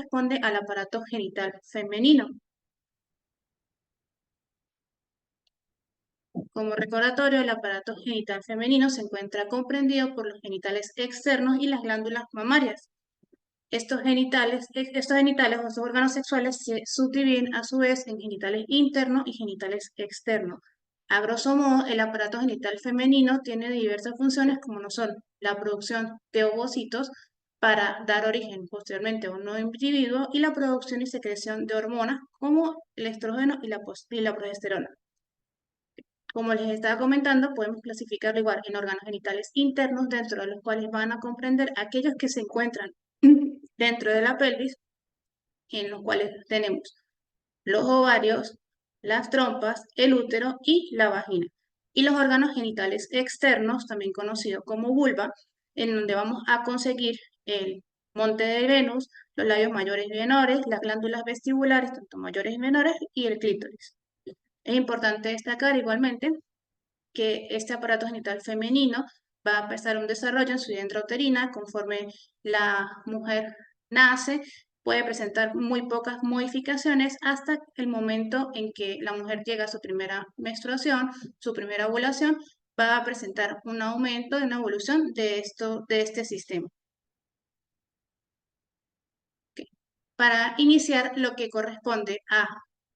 corresponde al aparato genital femenino. Como recordatorio, el aparato genital femenino se encuentra comprendido por los genitales externos y las glándulas mamarias. Estos genitales o estos órganos sexuales se subdividen a su vez en genitales internos y genitales externos. A grosso modo, el aparato genital femenino tiene diversas funciones como no son la producción de ovocitos para dar origen posteriormente a un nuevo individuo y la producción y secreción de hormonas como el estrógeno y la progesterona. Como les estaba comentando, podemos clasificarlo igual en órganos genitales internos, dentro de los cuales van a comprender aquellos que se encuentran dentro de la pelvis, en los cuales tenemos los ovarios, las trompas, el útero y la vagina. Y los órganos genitales externos, también conocidos como vulva, en donde vamos a conseguir el monte de Venus, los labios mayores y menores, las glándulas vestibulares, tanto mayores y menores, y el clítoris. Es importante destacar igualmente que este aparato genital femenino va a empezar un desarrollo en su vida intrauterina conforme la mujer nace, puede presentar muy pocas modificaciones hasta el momento en que la mujer llega a su primera menstruación, su primera ovulación, va a presentar un aumento, una evolución de este sistema. Para iniciar lo que corresponde a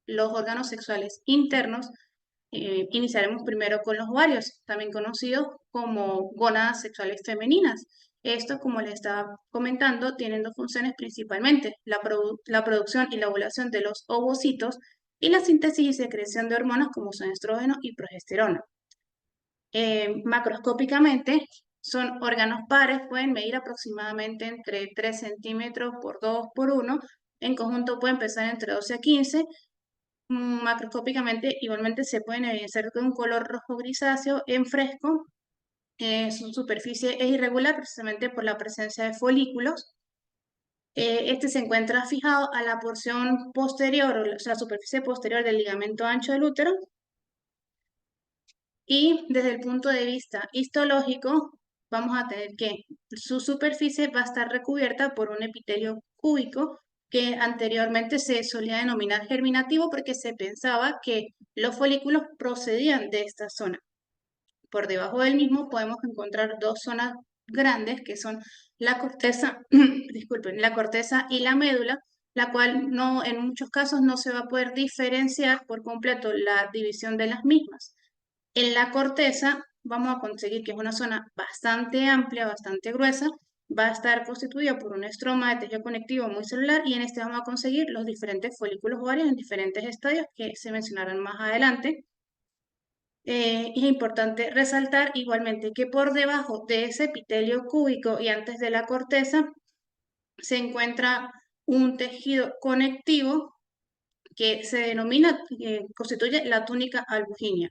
los órganos sexuales internos, iniciaremos primero con los ovarios, también conocidos como gónadas sexuales femeninas. Esto, como les estaba comentando, tienen dos funciones principalmente, la producción y la ovulación de los ovocitos y la síntesis y secreción de hormonas como son estrógeno y progesterona. Macroscópicamente, son órganos pares, pueden medir aproximadamente entre 3 centímetros por 2 por 1, en conjunto pueden pesar entre 12 a 15. Macroscópicamente igualmente se pueden evidenciar de un color rojo grisáceo en fresco. Su superficie es irregular precisamente por la presencia de folículos. Este se encuentra fijado a la porción posterior, o sea, la superficie posterior del ligamento ancho del útero. Y desde el punto de vista histológico, vamos a tener que su superficie va a estar recubierta por un epitelio cúbico que anteriormente se solía denominar germinativo porque se pensaba que los folículos procedían de esta zona. Por debajo del mismo podemos encontrar dos zonas grandes que son la corteza, disculpen, la corteza y la médula, la cual no, en muchos casos no se va a poder diferenciar por completo la división de las mismas. En la corteza vamos a conseguir que es una zona bastante amplia, bastante gruesa, va a estar constituida por un estroma de tejido conectivo muy celular y en este vamos a conseguir los diferentes folículos ovarios en diferentes estadios que se mencionarán más adelante. Es importante resaltar igualmente que por debajo de ese epitelio cúbico y antes de la corteza se encuentra un tejido conectivo que se denomina, constituye la túnica albuginea.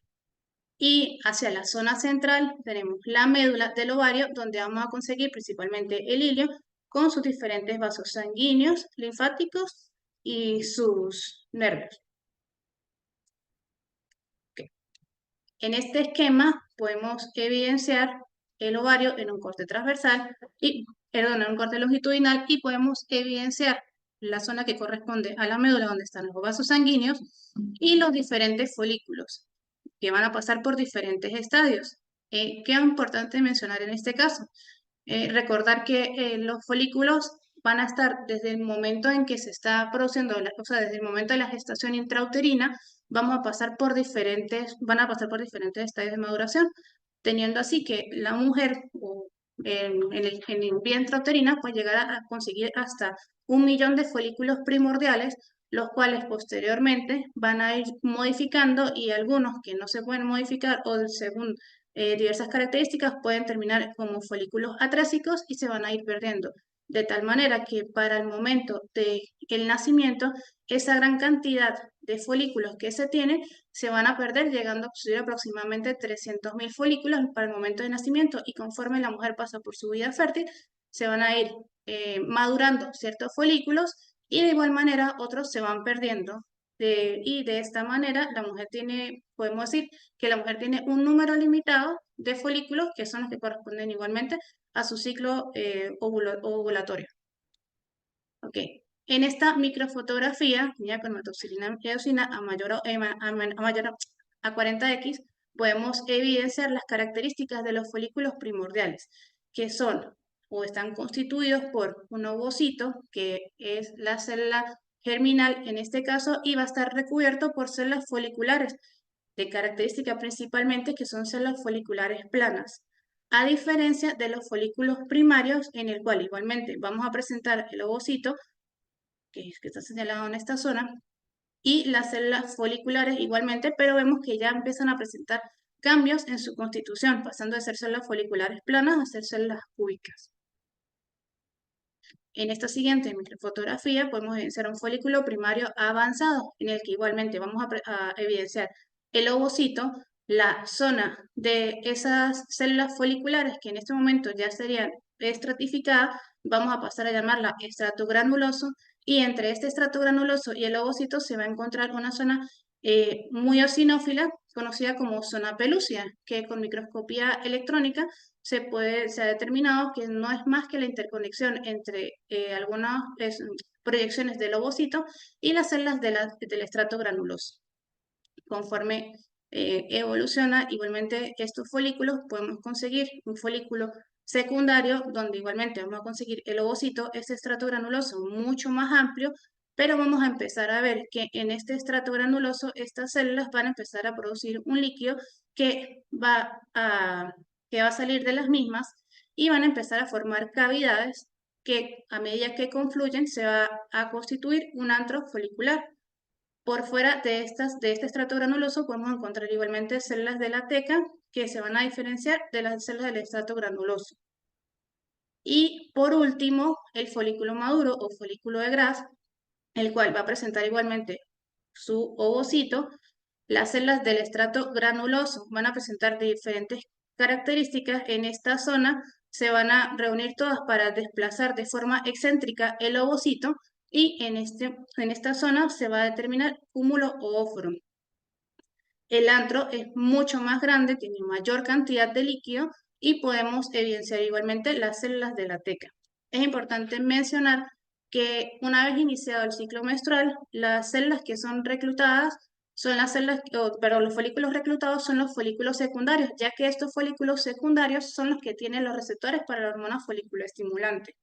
Y hacia la zona central tenemos la médula del ovario, donde vamos a conseguir principalmente el hilio con sus diferentes vasos sanguíneos, linfáticos y sus nervios. Okay. En este esquema podemos evidenciar el ovario en un corte transversal en un corte longitudinal y podemos evidenciar la zona que corresponde a la médula donde están los vasos sanguíneos y los diferentes folículos que van a pasar por diferentes estadios. ¿Qué es importante mencionar en este caso? Recordar que los folículos van a estar desde el momento en que se está produciendo, o sea, desde el momento de la gestación intrauterina, van a pasar por diferentes estadios de maduración, teniendo así que la mujer en el vientre uterina puede llegar a conseguir hasta 1 millón de folículos primordiales, los cuales posteriormente van a ir modificando y algunos que no se pueden modificar o según diversas características pueden terminar como folículos atrásicos y se van a ir perdiendo. De tal manera que para el momento del nacimiento, esa gran cantidad de folículos que se tiene se van a perder, llegando a construir aproximadamente 300.000 folículos para el momento de nacimiento y conforme la mujer pasa por su vida fértil, se van a ir madurando ciertos folículos y de igual manera otros se van perdiendo. Y de esta manera la mujer podemos decir que la mujer tiene un número limitado de folículos que son los que corresponden igualmente a su ciclo ovulatorio. Ok. En esta microfotografía, ya con metoxilina y eosina a 40X, podemos evidenciar las características de los folículos primordiales, que son o están constituidos por un ovocito, que es la célula germinal en este caso, y va a estar recubierto por células foliculares, de característica principalmente que son células foliculares planas, a diferencia de los folículos primarios, en el cual igualmente vamos a presentar el ovocito, que está señalado en esta zona, y las células foliculares igualmente, pero vemos que ya empiezan a presentar cambios en su constitución, pasando de ser células foliculares planas a ser células cúbicas. En esta siguiente microfotografía podemos evidenciar un folículo primario avanzado, en el que igualmente vamos a evidenciar el ovocito, la zona de esas células foliculares que en este momento ya serían estratificadas, vamos a pasar a llamarla estrato granuloso, y entre este estrato granuloso y el ovocito se va a encontrar una zona muy eosinófila, conocida como zona pelúcida, que con microscopía electrónica se ha determinado que no es más que la interconexión entre algunas proyecciones del ovocito y las células del estrato granuloso. Conforme evoluciona igualmente estos folículos, podemos conseguir un folículo secundario, donde igualmente vamos a conseguir el ovocito, este estrato granuloso mucho más amplio, pero vamos a empezar a ver que en este estrato granuloso estas células van a empezar a producir un líquido que que va a salir de las mismas y van a empezar a formar cavidades que a medida que confluyen se va a constituir un antro folicular. Por fuera de este estrato granuloso podemos encontrar igualmente células de la teca que se van a diferenciar de las células del estrato granuloso. Y por último, el folículo maduro o folículo de Gras, el cual va a presentar igualmente su ovocito. Las células del estrato granuloso van a presentar diferentes características. En esta zona se van a reunir todas para desplazar de forma excéntrica el ovocito, y en esta zona se va a determinar cúmulo oóforo. El antro es mucho más grande, tiene mayor cantidad de líquido y podemos evidenciar igualmente las células de la teca. Es importante mencionar que una vez iniciado el ciclo menstrual, las células que son reclutadas son las células, perdón, los folículos reclutados son los folículos secundarios, ya que estos folículos secundarios son los que tienen los receptores para la hormona folículo estimulante.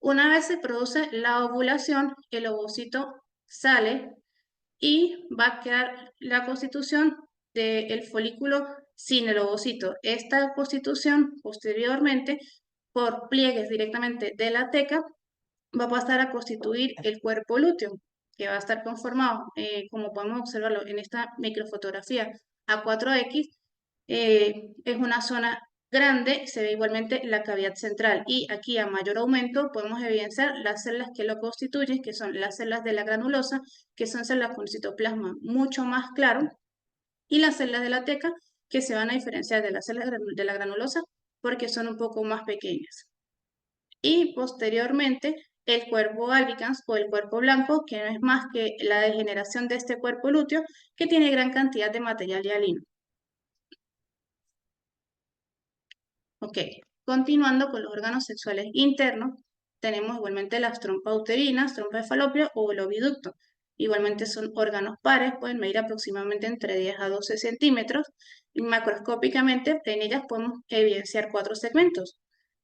Una vez se produce la ovulación, el ovocito sale y va a quedar la constitución del folículo sin el ovocito. Esta constitución, posteriormente, por pliegues directamente de la teca, va a pasar a constituir el cuerpo lúteo, que va a estar conformado, como podemos observarlo en esta microfotografía A4X, es una zona grande, se ve igualmente la cavidad central, y aquí a mayor aumento podemos evidenciar las células que lo constituyen, que son las células de la granulosa, que son células con citoplasma mucho más claro, y las células de la teca, que se van a diferenciar de las células de la granulosa porque son un poco más pequeñas. Y posteriormente el cuerpo albicans o el cuerpo blanco, que no es más que la degeneración de este cuerpo lúteo, que tiene gran cantidad de material hialino. Ok, continuando con los órganos sexuales internos, tenemos igualmente las trompas uterinas, trompa de falopio o el oviducto. Igualmente son órganos pares, pueden medir aproximadamente entre 10 a 12 centímetros, y macroscópicamente en ellas podemos evidenciar 4 segmentos.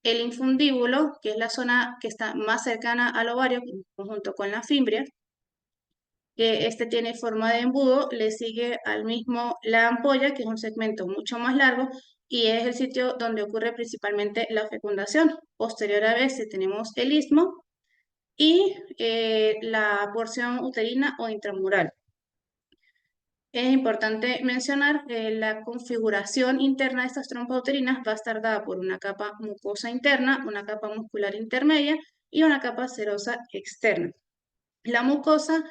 El infundíbulo, que es la zona que está más cercana al ovario, junto con la fimbria, que este tiene forma de embudo, le sigue al mismo la ampolla, que es un segmento mucho más largo, y es el sitio donde ocurre principalmente la fecundación. Posterior a ese tenemos el istmo y la porción uterina o intramural. Es importante mencionar que la configuración interna de estas trompas uterinas va a estar dada por una capa mucosa interna, una capa muscular intermedia y una capa serosa externa. La mucosa,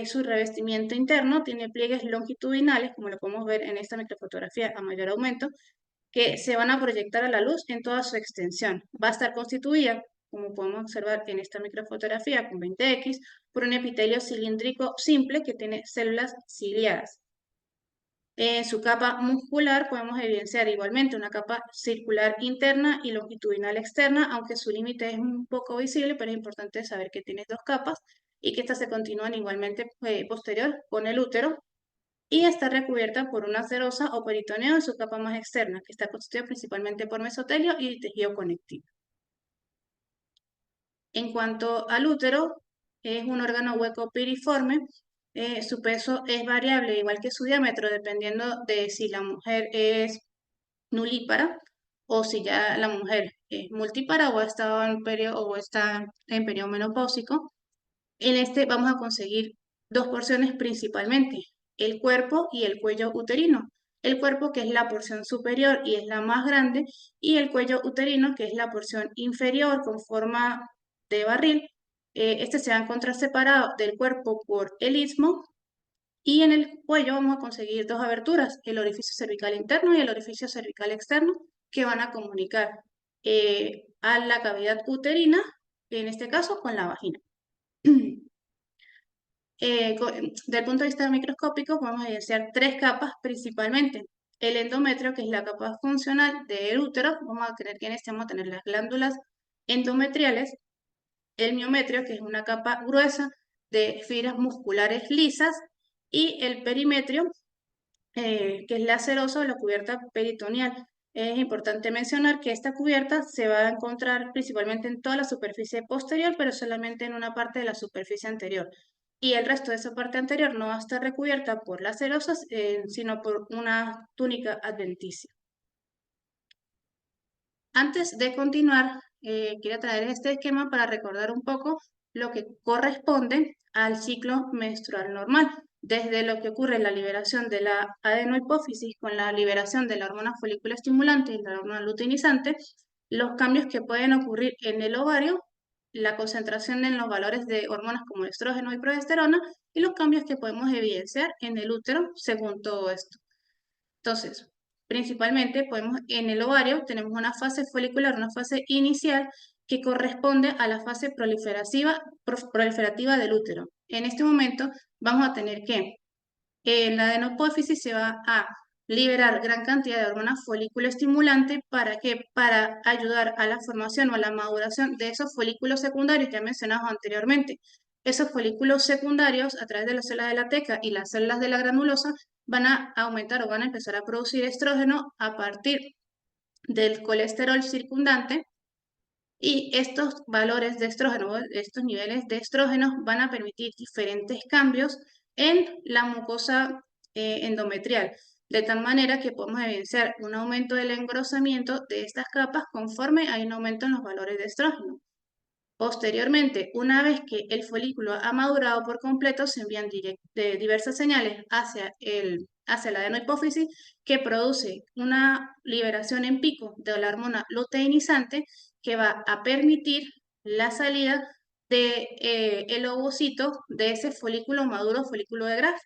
su revestimiento interno, tiene pliegues longitudinales, como lo podemos ver en esta microfotografía a mayor aumento, que se van a proyectar a la luz en toda su extensión. Va a estar constituida, como podemos observar en esta microfotografía con 20X, por un epitelio cilíndrico simple que tiene células ciliadas. En su capa muscular podemos evidenciar igualmente una capa circular interna y longitudinal externa, aunque su límite es un poco visible, pero es importante saber que tiene dos capas y que estas se continúan igualmente posterior con el útero, y está recubierta por una serosa o peritoneo en su capa más externa, que está constituida principalmente por mesotelio y tejido conectivo. En cuanto al útero, es un órgano hueco piriforme. Su peso es variable, igual que su diámetro, dependiendo de si la mujer es nulípara o si ya la mujer es multípara o está en periodo menopáusico. En este vamos a conseguir dos porciones principalmente, el cuerpo y el cuello uterino. El cuerpo, que es la porción superior y es la más grande, y el cuello uterino, que es la porción inferior con forma de barril. Este se va a encontrar separado del cuerpo por el istmo, y en el cuello vamos a conseguir dos aberturas, el orificio cervical interno y el orificio cervical externo, que van a comunicar a la cavidad uterina, en este caso con la vagina. Desde el punto de vista microscópico, podemos evidenciar tres capas principalmente. El endometrio, que es la capa funcional del útero, vamos a tener que en este vamos a tener las glándulas endometriales. El miometrio, que es una capa gruesa de fibras musculares lisas. Y el perimetrio, que es la serosa o la cubierta peritoneal. Es importante mencionar que esta cubierta se va a encontrar principalmente en toda la superficie posterior, pero solamente en una parte de la superficie anterior. Y el resto de esa parte anterior no va a estar recubierta por las serosas, sino por una túnica adventicia. Antes de continuar, quiero traer este esquema para recordar un poco lo que corresponde al ciclo menstrual normal, desde lo que ocurre en la liberación de la adenohipófisis con la liberación de la hormona folículo estimulante y la hormona luteinizante, los cambios que pueden ocurrir en el ovario, la concentración en los valores de hormonas como estrógeno y progesterona, y los cambios que podemos evidenciar en el útero según todo esto. Entonces, principalmente en el ovario tenemos una fase folicular, una fase inicial que corresponde a la fase proliferativa del útero. En este momento vamos a tener que en la adenopófisis se va a liberar gran cantidad de hormona folículo estimulante. ¿Para qué? Para ayudar a la formación o a la maduración de esos folículos secundarios ya mencionados anteriormente. Esos folículos secundarios, a través de las células de la teca y las células de la granulosa, van a aumentar o van a empezar a producir estrógeno a partir del colesterol circundante, y estos valores de estrógeno, estos niveles de estrógeno van a permitir diferentes cambios en la mucosa endometrial, de tal manera que podemos evidenciar un aumento del engrosamiento de estas capas conforme hay un aumento en los valores de estrógeno. Posteriormente, una vez que el folículo ha madurado por completo, se envían diversas señales hacia la adenohipófisis, que produce una liberación en pico de la hormona luteinizante, que va a permitir la salida del ovocito de ese folículo maduro, folículo de Graf,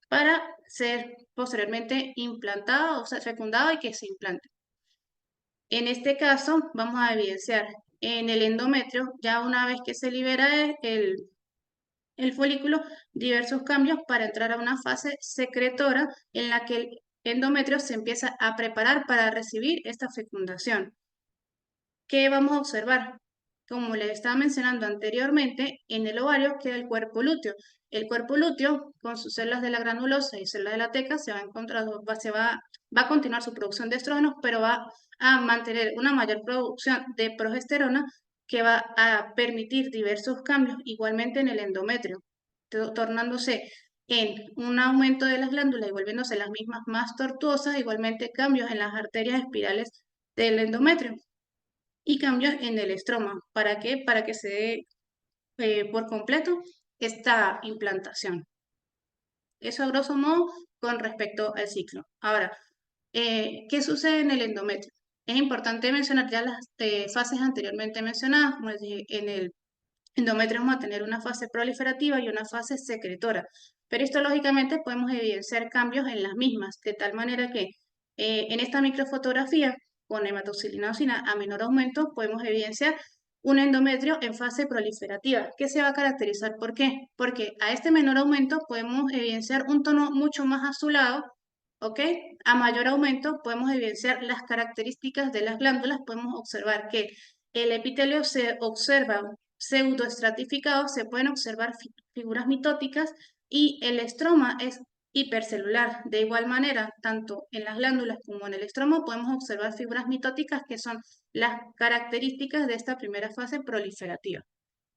para ser posteriormente implantado, o sea, fecundado y que se implante. En este caso, vamos a evidenciar en el endometrio, ya una vez que se libera el folículo, diversos cambios para entrar a una fase secretora en la que el endometrio se empieza a preparar para recibir esta fecundación. ¿Qué vamos a observar? Como les estaba mencionando anteriormente, en el ovario queda el cuerpo lúteo. El cuerpo lúteo, con sus células de la granulosa y células de la teca, va a continuar su producción de estrógenos, pero va a mantener una mayor producción de progesterona, que va a permitir diversos cambios igualmente en el endometrio, tornándose en un aumento de las glándulas y volviéndose las mismas más tortuosas, igualmente cambios en las arterias espirales del endometrio y cambios en el estroma. ¿Para qué? Para que se dé por completo esta implantación. Eso a grosso modo con respecto al ciclo. Ahora, ¿qué sucede en el endometrio? Es importante mencionar ya las fases anteriormente mencionadas. Como les dije, en el endometrio vamos a tener una fase proliferativa y una fase secretora, pero histológicamente podemos evidenciar cambios en las mismas, de tal manera que en esta microfotografía con hematoxilinosina a menor aumento podemos evidenciar un endometrio en fase proliferativa, que se va a caracterizar ¿por qué? Porque a este menor aumento podemos evidenciar un tono mucho más azulado, ¿ok? A mayor aumento podemos evidenciar las características de las glándulas, podemos observar que el epitelio se observa pseudoestratificado, se pueden observar figuras mitóticas y el estroma es hipercelular. De igual manera, tanto en las glándulas como en el estroma podemos observar figuras mitóticas que son las características de esta primera fase proliferativa.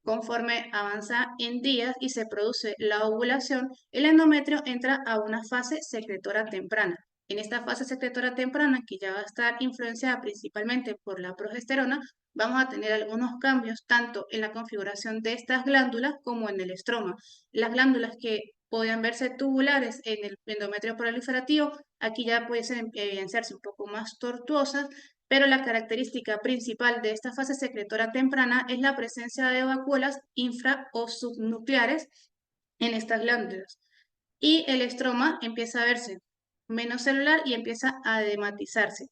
Conforme avanza en días y se produce la ovulación, el endometrio entra a una fase secretora temprana. En esta fase secretora temprana, que ya va a estar influenciada principalmente por la progesterona, vamos a tener algunos cambios tanto en la configuración de estas glándulas como en el estroma. Las glándulas que podían verse tubulares en el endometrio proliferativo, aquí ya pueden evidenciarse un poco más tortuosas, pero la característica principal de esta fase secretora temprana es la presencia de vacuolas infra o subnucleares en estas glándulas. Y el estroma empieza a verse menos celular y empieza a edematizarse.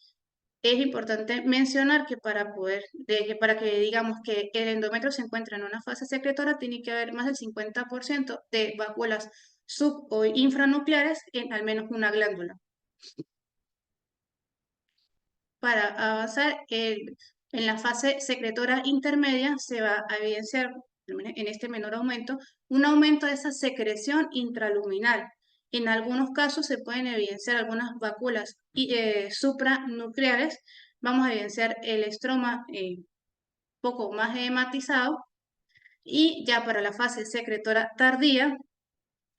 Es importante mencionar que para que digamos que el endometrio se encuentra en una fase secretora, tiene que haber más del 50% de vacuolas sub o infranucleares en al menos una glándula. Para avanzar en la fase secretora intermedia se va a evidenciar en este menor aumento un aumento de esa secreción intraluminal. En algunos casos se pueden evidenciar algunas vacuolas supranucleares. Vamos a evidenciar el estroma poco más edematizado y ya para la fase secretora tardía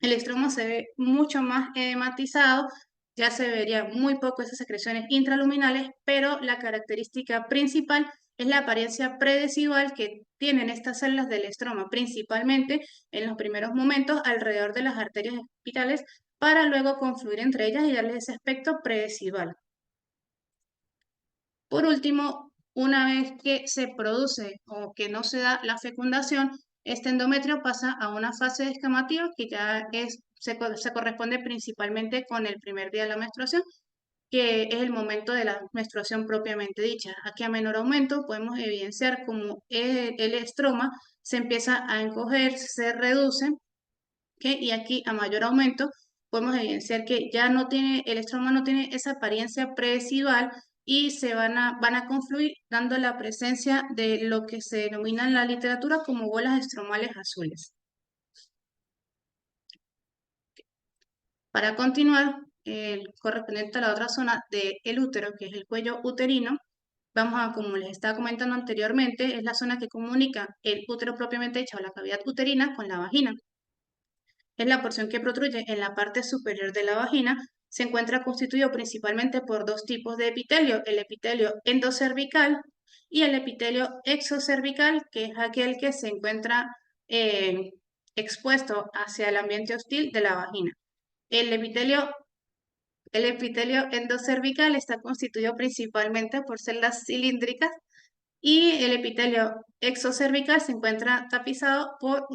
el estroma se ve mucho más edematizado, ya se vería muy poco esas secreciones intraluminales, pero la característica principal es la apariencia predesidual que tienen estas células del estroma, principalmente en los primeros momentos alrededor de las arterias espirales, para luego confluir entre ellas y darles ese aspecto predesidual. Por último, una vez que se produce o que no se da la fecundación, este endometrio pasa a una fase descamativa que ya se corresponde principalmente con el primer día de la menstruación, que es el momento de la menstruación propiamente dicha. Aquí a menor aumento podemos evidenciar cómo el estroma se empieza a encoger, se reduce, ¿okay? Y aquí a mayor aumento podemos evidenciar que ya no tiene, el estroma no tiene esa apariencia predesidual y van a confluir dando la presencia de lo que se denomina en la literatura como bolas estromales azules. Para continuar, correspondiente a la otra zona del útero, que es el cuello uterino, vamos a, como les estaba comentando anteriormente, es la zona que comunica el útero propiamente dicho, o la cavidad uterina, con la vagina. Es la porción que protruye en la parte superior de la vagina. Se encuentra constituido principalmente por dos tipos de epitelio, el epitelio endocervical y el epitelio exocervical, que es aquel que se encuentra eh, expuesto hacia el ambiente hostil de la vagina. El epitelio endocervical está constituido principalmente por células cilíndricas y el epitelio exocervical se encuentra tapizado por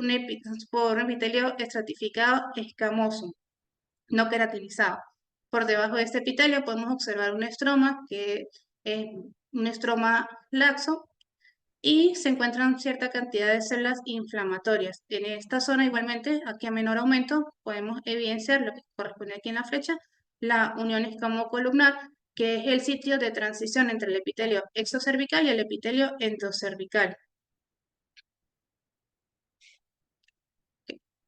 por un epitelio estratificado escamoso, no queratinizado. Por debajo de este epitelio podemos observar un estroma, que es un estroma laxo, y se encuentran cierta cantidad de células inflamatorias. En esta zona igualmente, aquí a menor aumento, podemos evidenciar lo que corresponde aquí en la flecha, la unión escamocolumnar, que es el sitio de transición entre el epitelio exocervical y el epitelio endocervical.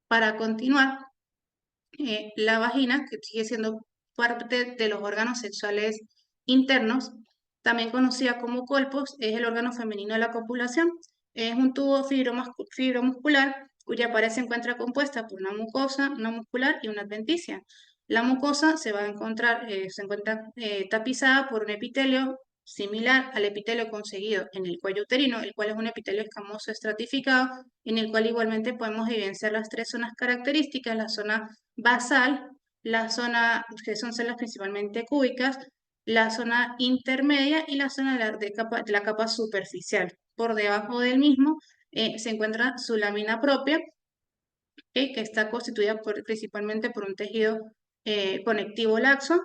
Para continuar, la vagina, que sigue siendo parte de los órganos sexuales internos, también conocida como colpos, es el órgano femenino de la copulación. Es un tubo fibromuscular cuya pared se encuentra compuesta por una mucosa, una muscular y una adventicia. La mucosa se encuentra tapizada por un epitelio similar al epitelio conseguido en el cuello uterino, el cual es un epitelio escamoso estratificado, en el cual igualmente podemos evidenciar las tres zonas características, la zona basal, la zona que son células principalmente cúbicas, la zona intermedia y la zona de la capa superficial. Por debajo del mismo se encuentra su lámina propia, que está constituida principalmente por un tejido conectivo laxo,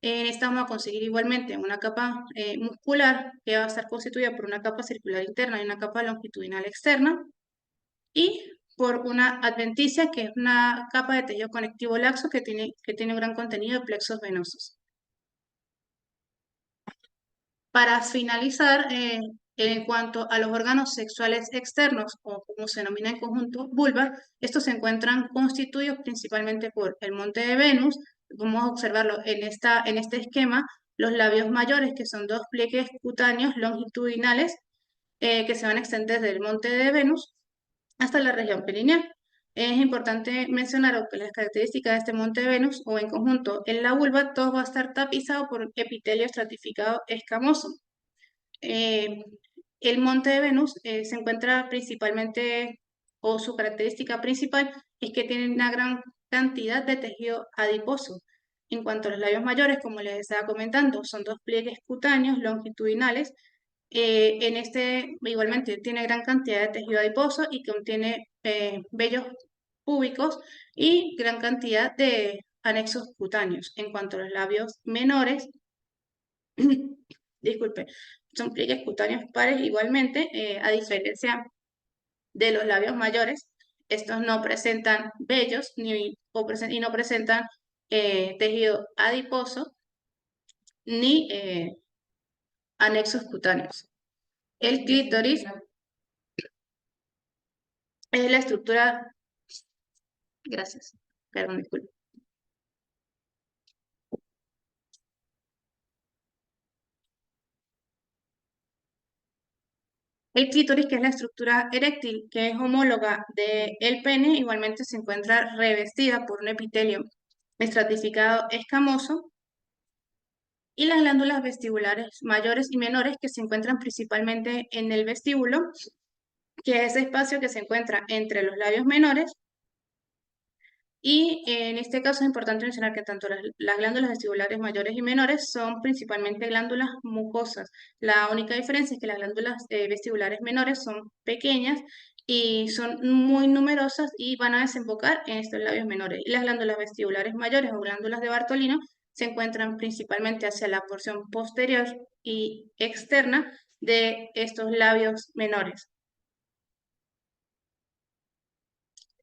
En esta vamos a conseguir igualmente una capa muscular que va a estar constituida por una capa circular interna y una capa longitudinal externa, y por una adventicia, que es una capa de tejido conectivo laxo que tiene un gran contenido de plexos venosos. Para finalizar, en cuanto a los órganos sexuales externos, o como se denomina en conjunto, vulva, estos se encuentran constituidos principalmente por el monte de Venus. Vamos a observarlo en este esquema, los labios mayores, que son dos pliegues cutáneos longitudinales que se van a extender desde el monte de Venus hasta la región perineal. Es importante mencionar que las características de este monte de Venus, o en conjunto en la vulva, todo va a estar tapizado por epitelio estratificado escamoso. Eh, el monte de Venus se encuentra principalmente, o su característica principal, es que tiene una gran cantidad de tejido adiposo. En cuanto a los labios mayores, como les estaba comentando, son dos pliegues cutáneos longitudinales. Igualmente tiene gran cantidad de tejido adiposo y contiene vellos púbicos y gran cantidad de anexos cutáneos. En cuanto a los labios menores, disculpe, son pliegues cutáneos pares igualmente, a diferencia de los labios mayores. Estos no presentan vellos y no presentan tejido adiposo ni anexos cutáneos. El clítoris es la estructura, gracias, perdón, disculpe. El clítoris, que es la estructura eréctil, que es homóloga del pene, igualmente se encuentra revestida por un epitelio estratificado escamoso, y las glándulas vestibulares mayores y menores, que se encuentran principalmente en el vestíbulo, que es ese espacio que se encuentra entre los labios menores. Y en este caso es importante mencionar que tanto las glándulas vestibulares mayores y menores son principalmente glándulas mucosas. La única diferencia es que las glándulas vestibulares menores son pequeñas y son muy numerosas y van a desembocar en estos labios menores. Y las glándulas vestibulares mayores, o glándulas de Bartolino, se encuentran principalmente hacia la porción posterior y externa de estos labios menores.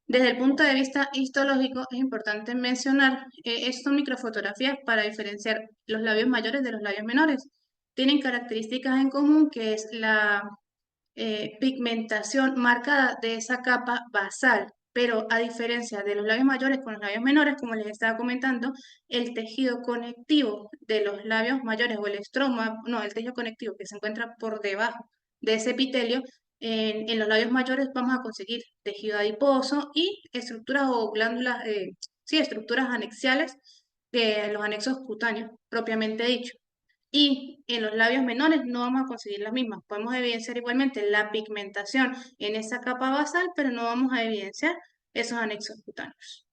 Desde el punto de vista histológico, es importante mencionar, estas son microfotografías para diferenciar los labios mayores de los labios menores. Tienen características en común, que es la pigmentación marcada de esa capa basal, pero a diferencia de los labios mayores con los labios menores, como les estaba comentando, el tejido conectivo de los labios mayores, o el estroma, no, el tejido conectivo que se encuentra por debajo de ese epitelio, en los labios mayores vamos a conseguir tejido adiposo y estructuras o glándulas, sí, estructuras anexiales de los anexos cutáneos, propiamente dicho. Y en los labios menores no vamos a conseguir las mismas. Podemos evidenciar igualmente la pigmentación en esa capa basal, pero no vamos a evidenciar esos anexos cutáneos.